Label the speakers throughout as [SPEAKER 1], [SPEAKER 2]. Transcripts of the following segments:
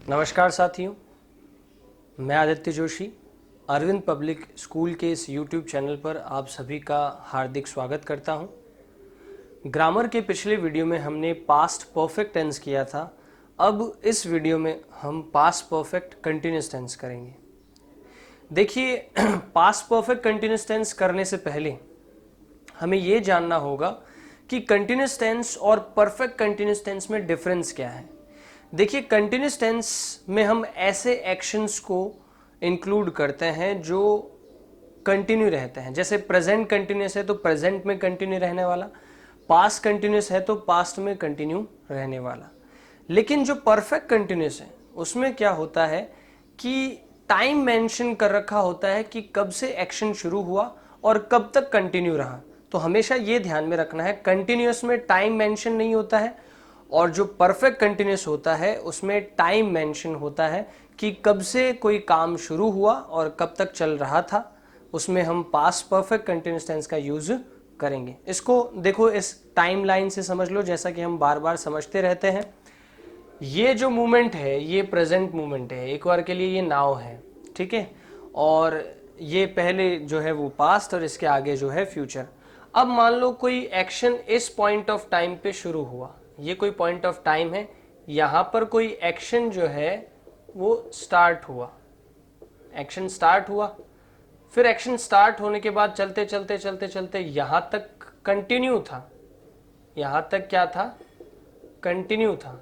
[SPEAKER 1] नमस्कार साथियों, मैं आदित्य जोशी अरविंद पब्लिक स्कूल के इस YouTube चैनल पर आप सभी का हार्दिक स्वागत करता हूं। ग्रामर के पिछले वीडियो में हमने पास्ट परफेक्ट टेंस किया था। अब इस वीडियो में हम पास्ट परफेक्ट कंटिन्यूअस टेंस करेंगे। देखिए, पास्ट परफेक्ट कंटिन्यूअस टेंस करने से पहले हमें ये जानना होगा कि कंटिन्यूअस टेंस और परफेक्ट कंटिन्यूअस टेंस में डिफरेंस क्या है। देखिए, कंटिन्यूअस टेंस में हम ऐसे एक्शंस को इंक्लूड करते हैं जो कंटिन्यू रहते हैं। जैसे प्रेजेंट कंटिन्यूअस है तो प्रेजेंट में कंटिन्यू रहने वाला, पास्ट कंटिन्यूअस है तो पास्ट में कंटिन्यू रहने वाला। लेकिन जो परफेक्ट कंटिन्यूअस है उसमें क्या होता है कि टाइम मेंशन कर रखा होता है कि कब से एक्शन शुरू हुआ और कब तक कंटिन्यू रहा। तो हमेशा ये ध्यान में रखना है, कंटिन्यूअस में टाइम मेंशन नहीं होता है और जो परफेक्ट कंटिन्यूअस होता है उसमें टाइम मेंशन होता है कि कब से कोई काम शुरू हुआ और कब तक चल रहा था। उसमें हम पास्ट परफेक्ट कंटिन्यूअस टेंस का यूज करेंगे। इसको देखो, इस टाइम लाइन से समझ लो, जैसा कि हम बार बार समझते रहते हैं। ये जो मूवमेंट है ये प्रेजेंट मूवमेंट है, एक बार के लिए ये नाउ है, ठीक है, और ये पहले जो है वो पास्ट और इसके आगे जो है फ्यूचर। अब मान लो कोई एक्शन इस पॉइंट ऑफ टाइम पे शुरू हुआ, ये कोई पॉइंट ऑफ टाइम है, यहां पर कोई एक्शन जो है वो स्टार्ट हुआ, एक्शन स्टार्ट हुआ, फिर एक्शन स्टार्ट होने के बाद चलते चलते चलते चलते यहां तक कंटिन्यू था, यहां तक क्या था, कंटिन्यू था।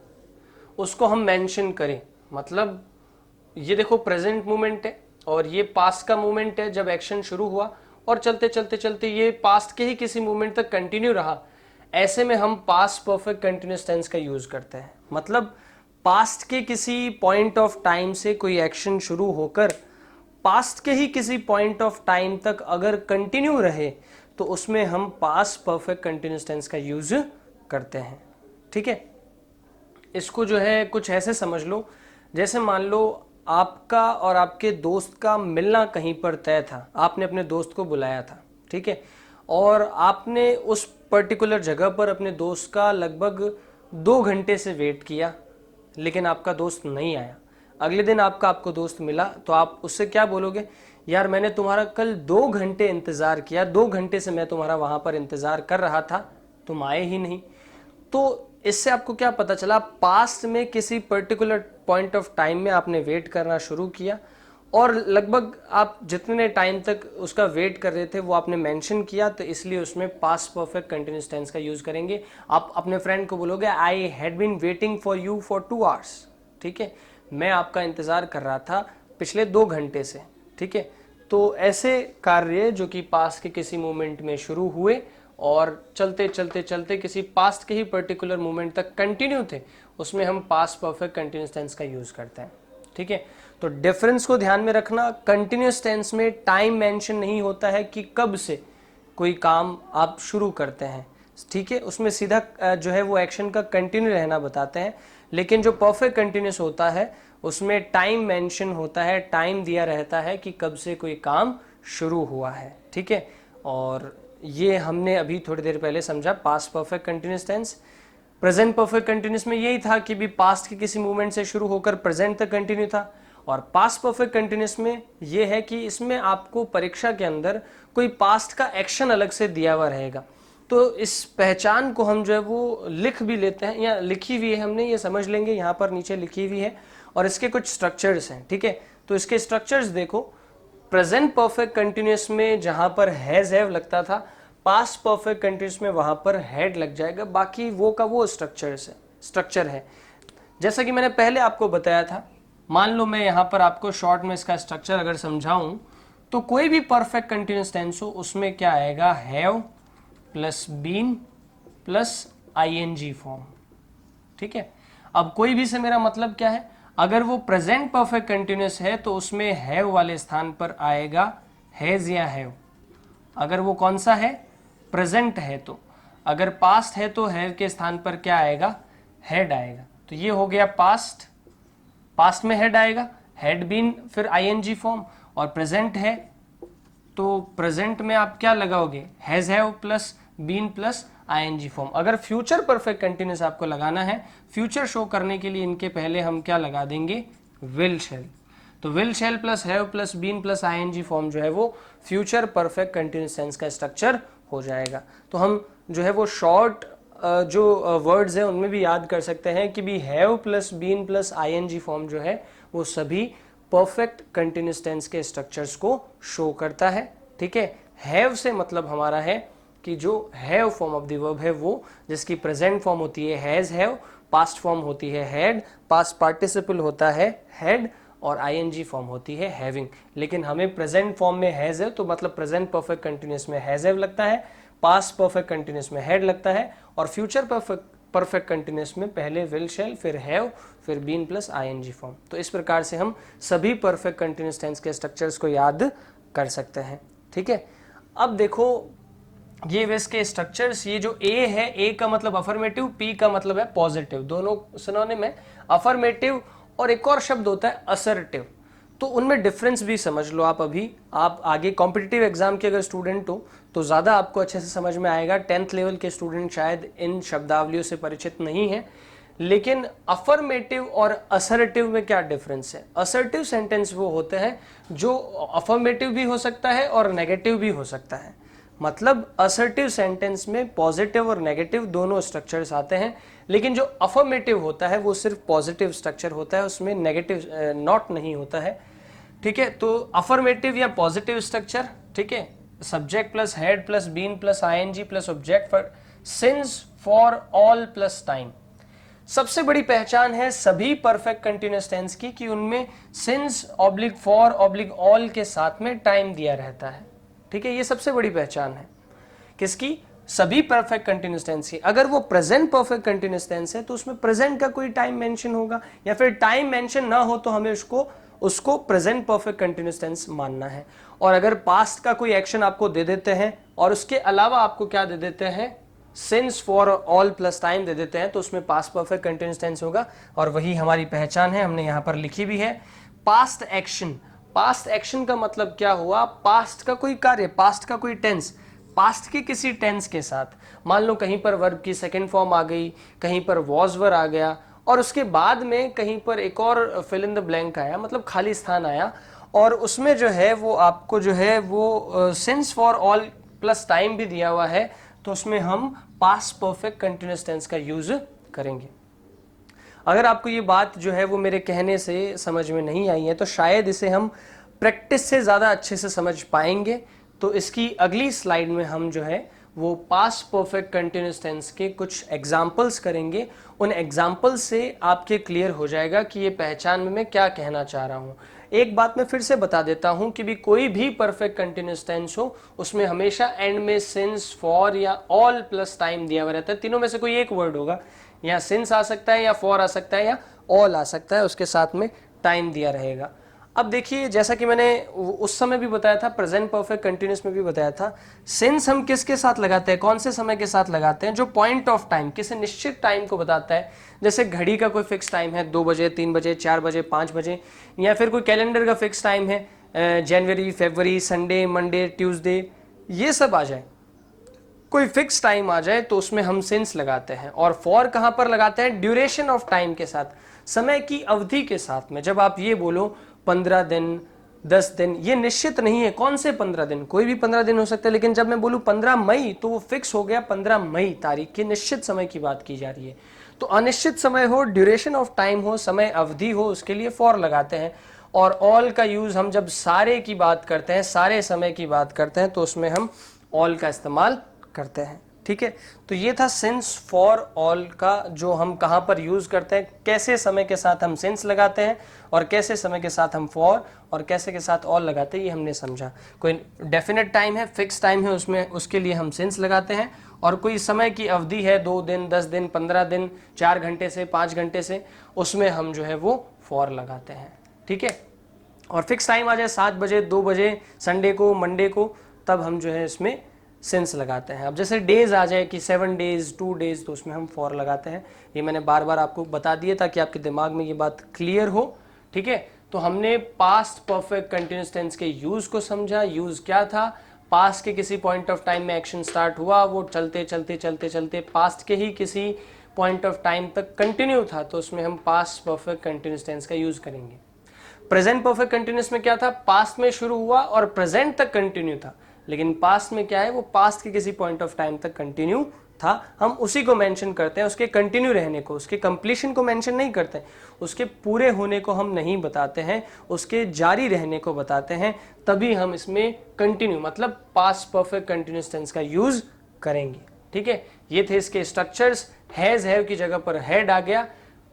[SPEAKER 1] उसको हम मेंशन करें, मतलब ये देखो प्रेजेंट मूवमेंट है और ये पास्ट का मूवमेंट है जब एक्शन शुरू हुआ और चलते चलते चलते ये पास्ट के ही किसी मूवमेंट तक कंटिन्यू रहा। ऐसे में हम पास्ट परफेक्ट कंटिन्यूअस टेंस का यूज करते हैं। मतलब पास्ट के किसी पॉइंट ऑफ टाइम से कोई एक्शन शुरू होकर पास्ट के ही किसी पॉइंट ऑफ टाइम तक अगर कंटिन्यू रहे तो उसमें हम पास्ट परफेक्ट कंटिन्यूअस टेंस का यूज करते हैं। ठीक है, इसको जो है कुछ ऐसे समझ लो, जैसे मान लो आपका और आपके दोस्त का मिलना कहीं पर तय था, आपने अपने दोस्त को बुलाया था, ठीक है, और आपने उस पर्टिकुलर जगह पर अपने दोस्त का लगभग 2 घंटे से वेट किया, लेकिन आपका दोस्त नहीं आया। अगले दिन आपको दोस्त मिला तो आप उससे क्या बोलोगे, यार मैंने तुम्हारा कल 2 घंटे इंतज़ार किया, 2 घंटे से मैं तुम्हारा वहाँ पर इंतज़ार कर रहा था, तुम आए ही नहीं। तो इससे आपको क्या पता चला, पास्ट में किसी पर्टिकुलर पॉइंट ऑफ टाइम में आपने वेट करना शुरू किया और लगभग आप जितने टाइम तक उसका वेट कर रहे थे वो आपने मेंशन किया, तो इसलिए उसमें पास्ट परफेक्ट कंटिन्यूअस टेंस का यूज करेंगे। आप अपने फ्रेंड को बोलोगे, I had been waiting for you for 2 hours, ठीक है, मैं आपका इंतजार कर रहा था पिछले 2 घंटे से, ठीक है। तो ऐसे कार्य जो कि पास्ट के किसी मोमेंट में शुरू हुए और चलते चलते चलते किसी पास्ट के ही पर्टिकुलर मोमेंट तक कंटिन्यू थे, उसमें हम पास्ट परफेक्ट कंटिन्यूअस टेंस का यूज करते हैं। ठीक है, तो डिफरेंस को ध्यान में रखना, कंटिन्यूअस टेंस में टाइम मेंशन नहीं होता है कि कब से कोई काम आप शुरू करते हैं, ठीक है, उसमें सीधा जो है वो एक्शन का कंटिन्यू रहना बताते हैं। लेकिन जो परफेक्ट कंटिन्यूअस होता है उसमें टाइम मेंशन होता है, टाइम दिया रहता है कि कब से कोई काम शुरू हुआ है, ठीक है। और ये हमने अभी थोड़ी देर पहले समझा past perfect continuous tense. Present perfect continuous में यही था कि भी पास्ट के किसी मूवमेंट से शुरू होकर प्रेजेंट तक कंटिन्यू था, और पास्ट परफेक्ट कंटिन्यूअस में ये है कि इसमें आपको परीक्षा के अंदर कोई पास्ट का एक्शन अलग से दिया हुआ रहेगा। तो इस पहचान को हम जो है वो लिख भी लेते हैं, या लिखी हुई है हमने, ये समझ लेंगे, यहाँ पर नीचे लिखी हुई है और इसके कुछ स्ट्रक्चर्स हैं, ठीक है। तो इसके स्ट्रक्चर्स देखो, प्रेजेंट परफेक्ट कंटिन्यूअस में जहां पर हैज हैव लगता था, पास्ट परफेक्ट कंटिन्यूअस में वहां पर हैड लग जाएगा। बाकी वो का वो स्ट्रक्चर है जैसा कि मैंने पहले आपको बताया था। मान लो मैं यहां पर आपको शॉर्ट में इसका स्ट्रक्चर अगर समझाऊं, तो कोई भी परफेक्ट कंटिन्यूअस टेंस हो उसमें क्या आएगा, have plus been plus ING form, ठीक है। अब कोई भी से मेरा मतलब क्या है, अगर वो प्रेजेंट परफेक्ट कंटिन्यूअस है तो उसमें हैव वाले स्थान पर आएगा हैज या हैव। अगर वो कौन सा है, प्रेजेंट है, तो अगर पास्ट है तो हैव के स्थान पर क्या आएगा, हैड आएगा। तो ये हो गया पास्ट, पास्ट में हैड आएगा, हैड बीन फिर आईएनजी फॉर्म, और प्रेजेंट है तो प्रेजेंट में आप क्या लगाओगे, has have plus been plus ING form. अगर फ्यूचर परफेक्ट कंटिन्यूअस आपको लगाना है, फ्यूचर शो करने के लिए इनके पहले हम क्या लगा देंगे, विल शैल। तो will shall plus have plus been plus ING form जो है वो फ्यूचर परफेक्ट कंटिन्यूस टेंस का स्ट्रक्चर हो जाएगा। तो हम जो है वो शॉर्ट जो वर्ड्स हैं उनमें भी याद कर सकते हैं कि भी have plus been plus ING form जो है वो सभी परफेक्ट कंटिन्यूस टेंस के स्ट्रक्चर्स को शो करता है। ठीक है, हैव से मतलब हमारा है कि जो have form of the verb है वो जिसकी प्रेजेंट फॉर्म होती है हैज हैव, पास्ट फॉर्म होती है हैड, पास्ट पार्टिसिपल होता है हैड और आईएनजी फॉर्म होती है हैविंग। लेकिन हमें प्रेजेंट फॉर्म में हैज है तो मतलब प्रेजेंट परफेक्ट कंटिन्यूस में हैज हैव लगता है, पास्ट परफेक्ट कंटिन्यूस में हैड लगता है और फ्यूचर परफेक्ट कंटिन्यूस में पहले विल शैल फिर हैव फिर बीन प्लस आईएनजी फॉर्म। तो इस प्रकार से हम सभी परफेक्ट कंटिन्यूस टेंस के स्ट्रक्चर्स को याद कर सकते हैं। ठीक है, अब देखो ये वे इसके स्ट्रक्चर्स, ये जो ए है, ए का मतलब अफर्मेटिव, पी का मतलब है पॉजिटिव, दोनों सिनोनिम है। अफर्मेटिव और एक और शब्द होता है असर्टिव, तो उनमें डिफरेंस भी समझ लो आप। अभी आप आगे कॉम्पिटिटिव एग्जाम के अगर स्टूडेंट हो तो ज़्यादा आपको अच्छे से समझ में आएगा। 10th लेवल के स्टूडेंट शायद इन शब्दावलियों से परिचित नहीं है, लेकिन अफर्मेटिव और असर्टिव में क्या डिफरेंस है। असर्टिव सेंटेंस वो होते हैं जो अफर्मेटिव भी हो सकता है और नेगेटिव भी हो सकता है। मतलब असर्टिव सेंटेंस में पॉजिटिव और नेगेटिव दोनों स्ट्रक्चर्स आते हैं, लेकिन जो अफर्मेटिव होता है वो सिर्फ पॉजिटिव स्ट्रक्चर होता है, उसमें नेगेटिव नॉट नहीं होता है। ठीक है, तो अफर्मेटिव या पॉजिटिव स्ट्रक्चर, ठीक है, subject plus had plus been plus ING plus object for since for all plus time. सबसे बड़ी पहचान है सभी परफेक्ट कंटिन्यूअस टेंस की कि उनमें since oblique for oblique all के साथ में टाइम दिया रहता है। ठीक है, ये सबसे बड़ी पहचान है किसकी, सभी परफेक्ट कंटिन्यूअस टेंस की। अगर वो प्रेजेंट परफेक्ट कंटिन्यूअस टेंस है तो उसमें प्रेजेंट का कोई टाइम मेंशन होगा, या फिर टाइम मेंशन ना हो तो हमें उसको प्रेजेंट परफेक्ट कंटिन्यूअस टेंस मानना है। और अगर पास्ट का कोई एक्शन आपको दे देते हैं और उसके अलावा आपको क्या दे देते हैं, since for all plus time दे देते हैं, तो उसमें पास्ट परफेक्ट कंटिन्यूअस टेंस होगा। और वही हमारी पहचान है, हमने यहां पर लिखी भी है। पास्ट एक्शन, पास्ट एक्शन का मतलब क्या हुआ, पास्ट का कोई कार्य, पास्ट का कोई टेंस, पास्ट के किसी टेंस के साथ, मान लो कहीं पर वर्ब की सेकंड फॉर्म आ गई, कहीं पर वॉज वर आ गया और उसके बाद में कहीं पर एक और फिल इन द ब्लैंक आया, मतलब खाली स्थान आया, और उसमें जो है वो आपको जो है वो since for all plus time भी दिया हुआ है, तो उसमें हम पास्ट परफेक्ट कंटिन्यूअस टेंस का यूज करेंगे। अगर आपको ये बात जो है वो मेरे कहने से समझ में नहीं आई है तो शायद इसे हम प्रैक्टिस से ज़्यादा अच्छे से समझ पाएंगे। तो इसकी अगली स्लाइड में हम जो है वो पास्ट परफेक्ट कंटिन्यूअस टेंस के कुछ एग्जाम्पल्स करेंगे। उन एग्जाम्पल्स से आपके क्लियर हो जाएगा कि ये पहचान में मैं क्या कहना चाह रहा हूँ। एक बात मैं फिर से बता देता हूँ कि भी कोई भी परफेक्ट कंटिन्यूअस टेंस हो उसमें हमेशा एंड में सिंस, फॉर या ऑल प्लस टाइम दिया हुआ रहता है। तीनों में से कोई एक वर्ड होगा, या सिंस आ सकता है या फॉर आ सकता है या ऑल आ सकता है, उसके साथ में टाइम दिया रहेगा। अब देखिए, जैसा कि मैंने उस समय भी बताया था, प्रेजेंट परफेक्ट कंटिन्यूअस में भी बताया था, सिंस हम किसके साथ लगाते हैं, कौन से समय के साथ लगाते हैं, जो पॉइंट ऑफ टाइम, किसी निश्चित टाइम को बताता है। जैसे घड़ी का कोई फिक्स टाइम है, 2 बजे, 3 बजे, 4 बजे, 5 बजे, या फिर कोई कैलेंडर का फिक्स टाइम है, जनवरी, फरवरी, संडे, मंडे, ट्यूसडे, ये सब आ जाए, कोई फिक्स टाइम आ जाए तो उसमें हम सिंस लगाते हैं। और फॉर कहां पर लगाते हैं, ड्यूरेशन ऑफ टाइम के साथ, समय की अवधि के साथ में। जब आप ये बोलो 15 दिन, 10 दिन, ये निश्चित नहीं है कौन से 15 दिन, कोई भी 15 दिन हो सकते हैं, लेकिन जब मैं बोलूं 15 मई तो वो फिक्स हो गया, 15 मई तारीख की, निश्चित समय की बात की जा रही है। तो अनिश्चित समय हो, ड्यूरेशन ऑफ टाइम हो, समय अवधि हो, उसके लिए फॉर लगाते हैं। और ऑल का यूज हम जब सारे की बात करते हैं, सारे समय की बात करते हैं, तो उसमें हम ऑल का इस्तेमाल करते हैं। ठीक है, तो ये था सिंस फॉर ऑल का, जो हम कहां पर यूज करते हैं, कैसे समय के साथ हम सिंस लगाते हैं और कैसे समय के साथ हम फॉर और कैसे के साथ ऑल लगाते हैं, ये हमने समझा। कोई डेफिनेट टाइम है, फिक्स टाइम है, उसमें उसके लिए हम सिंस लगाते हैं। और कोई समय की अवधि है, 2 दिन, 10 दिन, 15 दिन, 4 घंटे से, 5 घंटे से, उसमें हम जो है वो फॉर लगाते हैं। ठीक है, और फिक्स टाइम आ जाए 7 बजे, 2 बजे, संडे को, मंडे को, तब हम जो है इसमें सिंस लगाते हैं। अब जैसे डेज आ जाए कि 7 डेज, 2 डेज, तो उसमें हम फॉर लगाते हैं। ये मैंने बार बार आपको बता दिया ताकि आपके दिमाग में ये बात क्लियर हो। ठीक है, तो हमने पास्ट परफेक्ट कंटिन्यूअस टेंस के यूज को समझा। यूज क्या था, पास्ट के किसी पॉइंट ऑफ टाइम में एक्शन स्टार्ट हुआ, वो चलते चलते चलते चलते पास्ट के ही किसी पॉइंट ऑफ टाइम तक कंटिन्यू था, तो उसमें हम पास्ट परफेक्ट कंटिन्यूअस टेंस का यूज करेंगे। प्रेजेंट परफेक्ट कंटिन्यूस में क्या था, पास्ट में शुरू हुआ और प्रेजेंट तक कंटिन्यू था, लेकिन पास्ट में क्या है, वो पास्ट के किसी पॉइंट ऑफ टाइम तक कंटिन्यू था। हम उसी को मेंशन करते हैं, उसके कंटिन्यू रहने को, उसके कंप्लीशन को मेंशन नहीं करते, उसके पूरे होने को हम नहीं बताते हैं, उसके जारी रहने को बताते हैं, तभी हम इसमें कंटिन्यू मतलब पास्ट परफेक्ट कंटिन्यूस टेंस का यूज करेंगे। ठीक है, ये थे इसके स्ट्रक्चर्स। हैज हैव की जगह पर हैड आ गया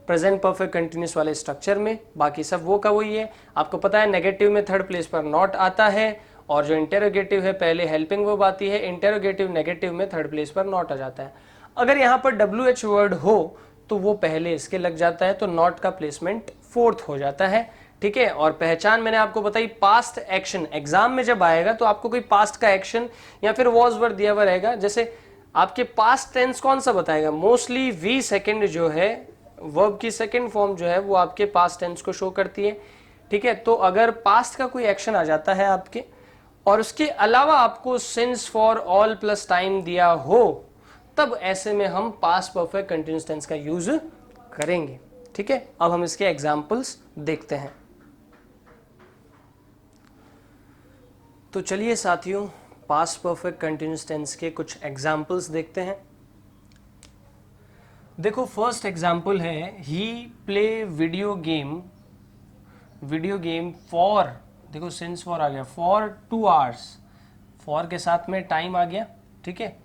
[SPEAKER 1] प्रेजेंट परफेक्ट कंटिन्यूस वाले स्ट्रक्चर में, बाकी सब वो का वही है। आपको पता है नेगेटिव में थर्ड प्लेस पर नॉट आता है, और जो इंटेरोगेटिव है पहले हेल्पिंग वर्ब आती है, इंटेरोगेटिव नेगेटिव में थर्ड प्लेस पर नॉट आ जाता है। अगर यहाँ पर WH वर्ड हो तो वो पहले इसके लग जाता है, तो नॉट का प्लेसमेंट फोर्थ हो जाता है। ठीक है, और पहचान मैंने आपको बताई, पास्ट एक्शन एग्जाम में जब आएगा तो आपको कोई पास्ट का एक्शन या फिर वॉज वर्ड दिया हुआ रहेगा, जैसे आपके पास्ट टेंस कौन सा बताएगा, मोस्टली वी सेकेंड जो है वर्ब की सेकेंड फॉर्म जो है वो आपके पास्ट टेंस को शो करती है। ठीक है, तो अगर पास्ट का कोई एक्शन आ जाता है आपके और उसके अलावा आपको since for all plus time दिया हो, तब ऐसे में हम पास्ट परफेक्ट कंटिन्यूअस टेंस का यूज करेंगे। ठीक है, अब हम इसके एग्जांपल्स देखते हैं। तो चलिए साथियों, पास्ट परफेक्ट कंटिन्यूअस टेंस के कुछ एग्जांपल्स देखते हैं। देखो फर्स्ट एग्जांपल है, ही प्ले वीडियो गेम फॉर, देखो सिंस फॉर आ गया, फॉर 2 hours, फॉर के साथ में टाइम आ गया। ठीक है,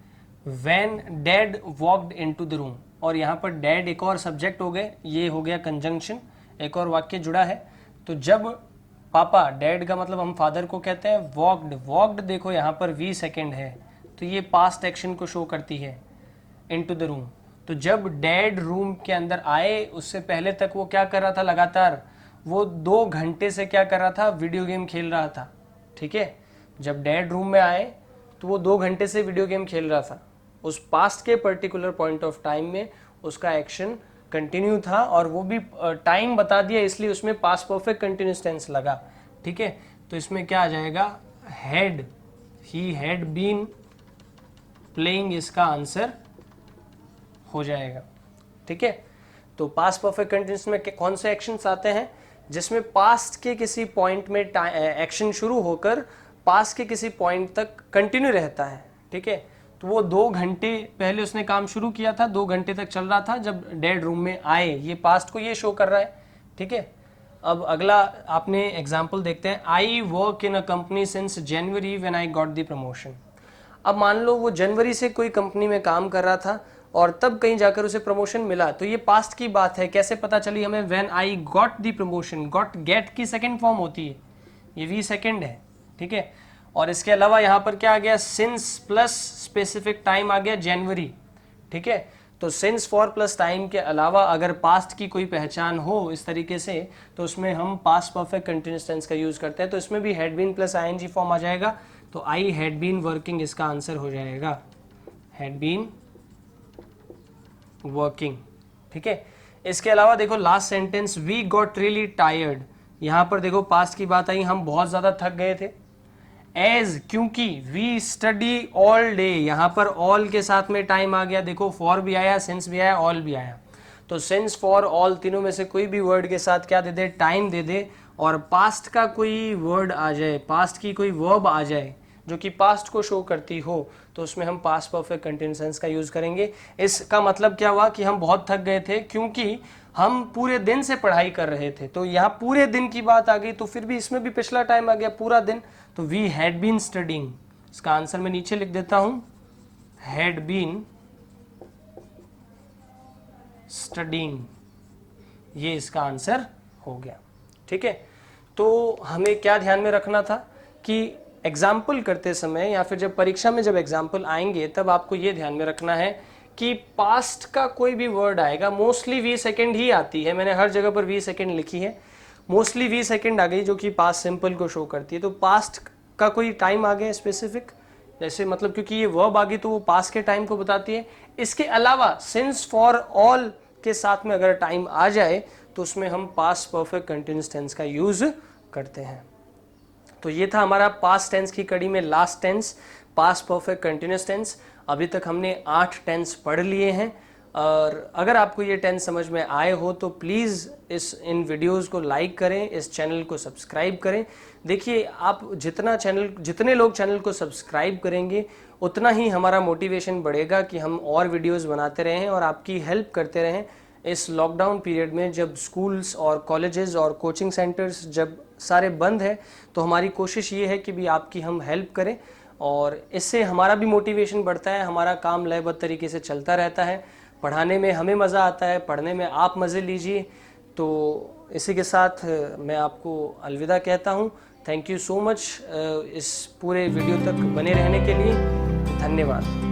[SPEAKER 1] when dad walked into the room, और यहाँ पर डैड एक और सब्जेक्ट हो गए, ये हो गया कंजंक्शन, एक और वाक्य जुड़ा है। तो जब पापा, डैड का मतलब हम फादर को कहते हैं, वॉक्ड देखो यहाँ पर वी सेकेंड है, तो ये पास्ट एक्शन को शो करती है, इनटू द रूम। तो जब डैड रूम के अंदर आए उससे पहले तक वो क्या कर रहा था, लगातार वो 2 घंटे से क्या कर रहा था, वीडियो गेम खेल रहा था। ठीक है, जब डैड रूम में आए तो वो 2 घंटे से वीडियो गेम खेल रहा था, उस पास्ट के पर्टिकुलर पॉइंट ऑफ टाइम में उसका एक्शन कंटिन्यू था, और वो भी टाइम बता दिया इसलिए उसमें पास्ट परफेक्ट कंटिन्यूअस टेंस लगा। ठीक है, तो इसमें क्या आ जाएगा, had, he had been playing, इसका आंसर हो जाएगा। ठीक है, तो पास्ट परफेक्ट कंटिन्यूअस में कौन से एक्शंस आते हैं, जिसमें पास्ट के किसी पॉइंट में एक्शन शुरू होकर पास्ट के किसी पॉइंट तक कंटिन्यू रहता है। ठीक है, तो वो 2 घंटे पहले उसने काम शुरू किया था, 2 घंटे तक चल रहा था जब डैड रूम में आए, ये पास्ट को ये शो कर रहा है। ठीक है, अब अगला आपने एग्जाम्पल देखते हैं, I work in a company since January when I got the promotion. अब मान लो वो जनवरी से कोई कंपनी में काम कर रहा था और तब कहीं जाकर उसे प्रमोशन मिला, तो ये पास्ट की बात है, कैसे पता चली हमें, when I got the promotion, got get की सेकंड फॉर्म होती है, ये वी सेकंड है। ठीक है, और इसके अलावा यहाँ पर क्या आ गया, सिंस प्लस स्पेसिफिक टाइम आ गया जनवरी। ठीक है, तो सिंस फॉर प्लस टाइम के अलावा अगर पास्ट की कोई पहचान हो इस तरीके से, तो उसमें हम पास्ट परफेक्ट कंटिन्यूअस टेंस का यूज करते हैं, तो इसमें भी had been plus ING form आ जाएगा, तो आई हैड बीन वर्किंग इसका आंसर हो जाएगा, हैड बीन वर्किंग। ठीक है, इसके अलावा देखो last sentence, we got really tired, यहां पर देखो पास्ट की बात आई, हम बहुत ज्यादा थक गए थे। एज, क्योंकि, वी स्टडी ऑल डे, यहां पर ऑल के साथ में टाइम आ गया, देखो फॉर भी आया, सिंस भी आया, ऑल भी आया, तो सिंस फॉर ऑल तीनों में से कोई भी वर्ड के साथ क्या दे दे, टाइम दे दे, और पास्ट का कोई वर्ड आ जाए, पास्ट की कोई वर्ब आ जाए जो कि पास्ट को शो करती हो, तो उसमें हम पास्ट परफेक्ट कंटिन्यूअस टेंस का यूज करेंगे। इसका मतलब क्या हुआ कि हम बहुत थक गए थे क्योंकि हम पूरे दिन से पढ़ाई कर रहे थे, तो यहाँ पूरे दिन की बात आ गई, तो फिर भी इसमें भी पिछला टाइम आ गया, पूरा दिन, तो वी हैड बीन स्टडिंग, इसका आंसर मैं नीचे लिख देता हूं, हैड बीन स्टडिंग, ये इसका आंसर हो गया। ठीक है, तो हमें क्या ध्यान में रखना था कि एग्जाम्पल करते समय या फिर जब परीक्षा में जब एग्जाम्पल आएंगे तब आपको ये ध्यान में रखना है कि पास्ट का कोई भी वर्ड आएगा, मोस्टली वी सेकेंड ही आती है, मैंने हर जगह पर वी सेकेंड लिखी है, मोस्टली वी सेकेंड आ गई जो कि पास्ट सिंपल को शो करती है, तो पास्ट का कोई टाइम आ गया स्पेसिफिक, जैसे मतलब क्योंकि ये वर्ब आ गई तो वो पास्ट के टाइम को बताती है। इसके अलावा सिंस फॉर ऑल के साथ में अगर टाइम आ जाए तो उसमें हम पास्ट परफेक्ट कंटिन्यूअस टेंस का यूज करते हैं। तो ये था हमारा पास्ट टेंस की कड़ी में last tense, past perfect continuous tense. अभी तक हमने 8 टेंस पढ़ लिए हैं। और अगर आपको ये 10 समझ में आए हो तो प्लीज़ इन वीडियोस को लाइक करें, इस चैनल को सब्सक्राइब करें। देखिए, आप जितने लोग चैनल को सब्सक्राइब करेंगे उतना ही हमारा मोटिवेशन बढ़ेगा कि हम और वीडियोस बनाते रहें और आपकी हेल्प करते रहें। इस लॉकडाउन पीरियड में जब स्कूल्स और कॉलेजेस और कोचिंग सेंटर्स जब सारे बंद हैं, तो हमारी कोशिश ये है कि भी आपकी हम हेल्प करें और इससे हमारा भी मोटिवेशन बढ़ता है, हमारा काम लयबद्ध तरीके से चलता रहता है। पढ़ाने में हमें मज़ा आता है, पढ़ने में आप मज़े लीजिए। तो इसी के साथ मैं आपको अलविदा कहता हूँ। थैंक यू सो मच इस पूरे वीडियो तक बने रहने के लिए। धन्यवाद।